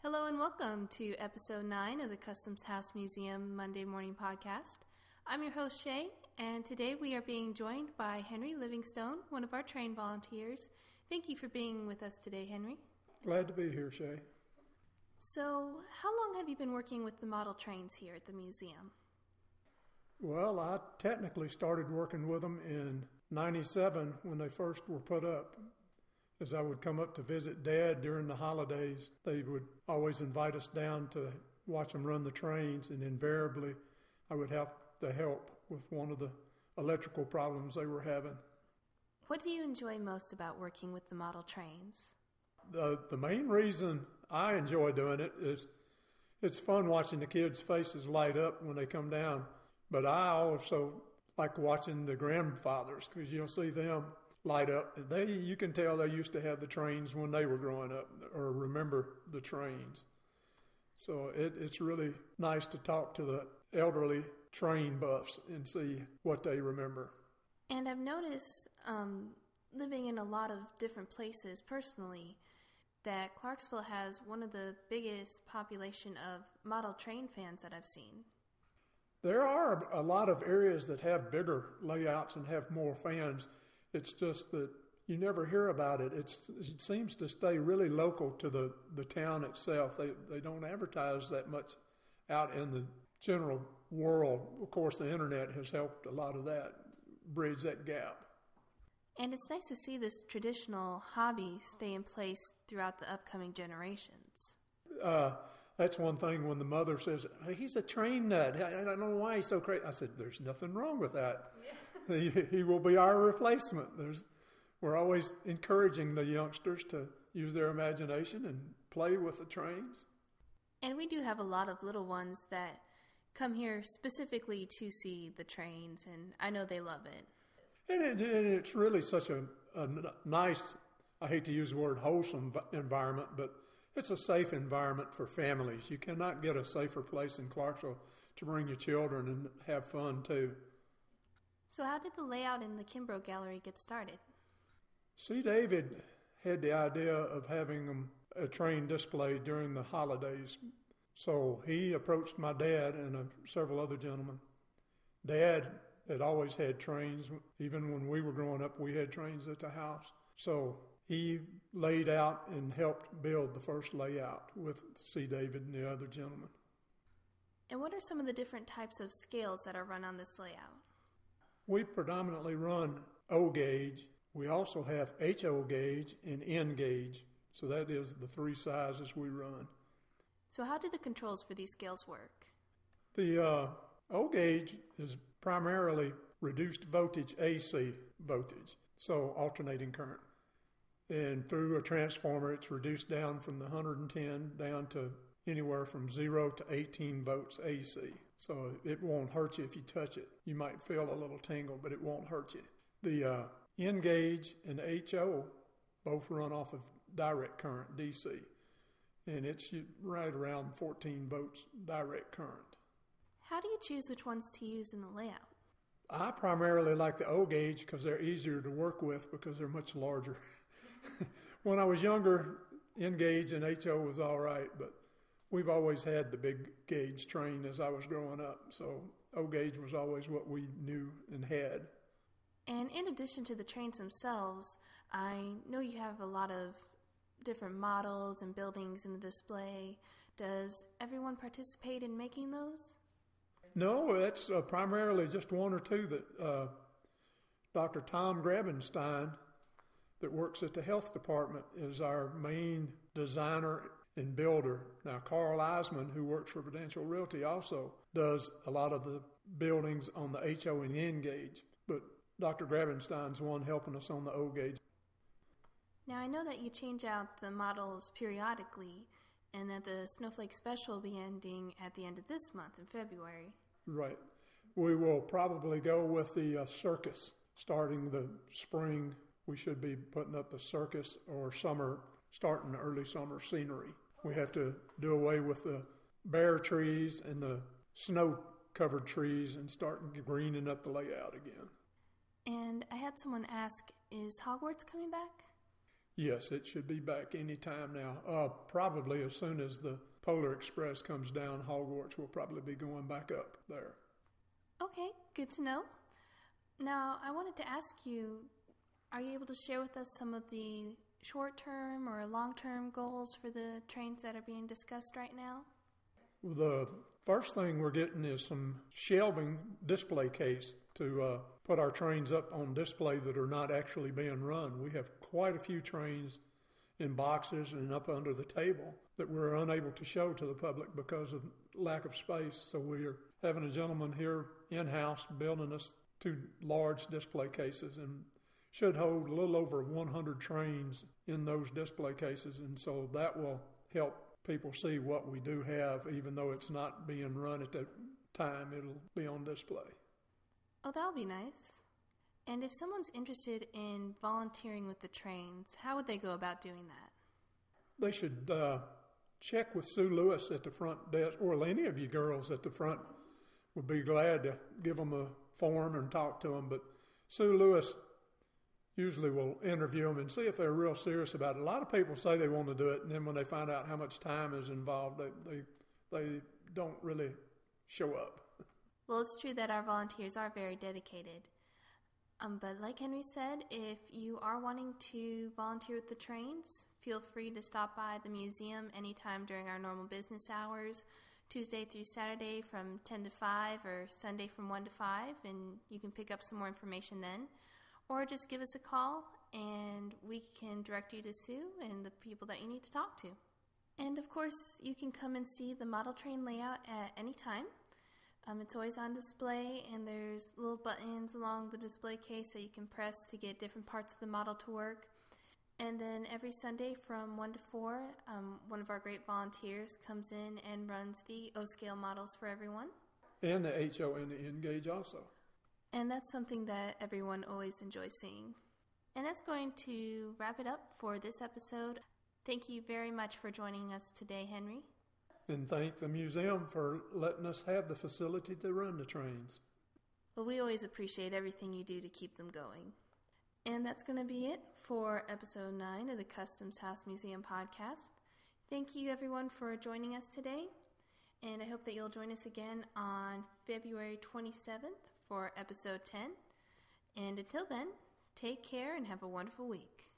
Hello and welcome to episode 9 of the Customs House Museum Monday Morning Podcast. I'm your host, Shay, and today we are being joined by Henry Livingstone, one of our train volunteers. Thank you for being with us today, Henry. Glad to be here, Shay. So, how long have you been working with the model trains here at the museum? Well, I technically started working with them in '97 when they first were put up. As I would come up to visit Dad during the holidays, they would always invite us down to watch them run the trains, and invariably I would have to help with one of the electrical problems they were having. What do you enjoy most about working with the model trains? The main reason I enjoy doing it is it's fun watching the kids' faces light up when they come down, but I also like watching the grandfathers because you'll see them light up. You can tell they used to have the trains when they were growing up or remember the trains. So it's really nice to talk to the elderly train buffs and see what they remember. And I've noticed, living in a lot of different places personally, that Clarksville has one of the biggest population of model train fans that I've seen. There are a lot of areas that have bigger layouts and have more fans. It's just that you never hear about it. It seems to stay really local to the town itself. They don't advertise that much out in the general world. Of course, the internet has helped a lot of that, bridge that gap. And it's nice to see this traditional hobby stay in place throughout the upcoming generations. That's one thing when the mother says, hey, he's a train nut. I don't know why he's so crazy. I said, there's nothing wrong with that. Yeah. He will be our replacement. We're always encouraging the youngsters to use their imagination and play with the trains. And we do have a lot of little ones that come here specifically to see the trains, and I know they love it. And it's really such a nice, I hate to use the word wholesome environment, but it's a safe environment for families. You cannot get a safer place in Clarksville to bring your children and have fun too. So how did the layout in the Kimbrough Gallery get started? C. David had the idea of having a train display during the holidays. So he approached my dad and several other gentlemen. Dad had always had trains. Even when we were growing up, we had trains at the house. So he laid out and helped build the first layout with C. David and the other gentlemen. And what are some of the different types of scales that are run on this layout? We predominantly run O gauge. We also have HO gauge and N gauge. So that is the three sizes we run. So how do the controls for these scales work? The O gauge is primarily reduced voltage AC voltage, so alternating current. And through a transformer, it's reduced down from the 110 down to anywhere from 0 to 18 volts AC. So it won't hurt you if you touch it. You might feel a little tingle, but it won't hurt you. The N gauge and HO both run off of direct current, DC. And it's right around 14 volts direct current. How do you choose which ones to use in the layout? I primarily like the O gauge because they're easier to work with because they're much larger. When I was younger, N gauge and HO was all right, but we've always had the big gauge train as I was growing up. So O gauge was always what we knew and had. And in addition to the trains themselves, I know you have a lot of different models and buildings in the display. Does everyone participate in making those? No, it's primarily just one or two that Dr. Tom Grabenstein, that works at the health department, is our main designer and builder. Now, Carl Eisman, who works for Prudential Realty, also does a lot of the buildings on the HO and N gauge, but Dr. Grabenstein's the one helping us on the O gauge. Now, I know that you change out the models periodically and that the Snowflake Special will be ending at the end of this month in February. Right. We will probably go with the circus starting the spring. We should be putting up the circus or starting early summer scenery. We have to do away with the bare trees and the snow-covered trees and start greening up the layout again. And I had someone ask, is Hogwarts coming back? Yes, it should be back any time now. Probably as soon as the Polar Express comes down, Hogwarts will probably be going back up there. Okay, good to know. Now, I wanted to ask you, are you able to share with us some of the short-term or long-term goals for the trains that are being discussed right now? The first thing we're getting is some shelving display case to put our trains up on display that are not actually being run. We have quite a few trains in boxes and up under the table that we're unable to show to the public because of lack of space. So we are having a gentleman here in-house building us 2 large display cases and should hold a little over 100 trains in those display cases. And so that will help people see what we do have, even though it's not being run at that time, it'll be on display. Oh, that'll be nice. And if someone's interested in volunteering with the trains, how would they go about doing that? They should check with Sue Lewis at the front desk, or any of you girls at the front would be glad to give them a form and talk to them. But Sue Lewis usually will interview them and see if they're real serious about it. A lot of people say they want to do it, and then when they find out how much time is involved, they don't really show up. Well, it's true that our volunteers are very dedicated. But like Henry said, if you are wanting to volunteer with the trains, feel free to stop by the museum anytime during our normal business hours, Tuesday through Saturday from 10 to 5 or Sunday from 1 to 5, and you can pick up some more information then. Or just give us a call and we can direct you to Sue and the people that you need to talk to. And of course, you can come and see the model train layout at any time. It's always on display, and there's little buttons along the display case that you can press to get different parts of the model to work. And then every Sunday from 1 to 4, one of our great volunteers comes in and runs the O-scale models for everyone. And the HO and the N-gauge also. And that's something that everyone always enjoys seeing. And that's going to wrap it up for this episode. Thank you very much for joining us today, Henry. And thank the museum for letting us have the facility to run the trains. Well, we always appreciate everything you do to keep them going. And that's going to be it for episode 9 of the Customs House Museum podcast. Thank you, everyone, for joining us today. And I hope that you'll join us again on February 27th for episode 10. And until then, take care and have a wonderful week.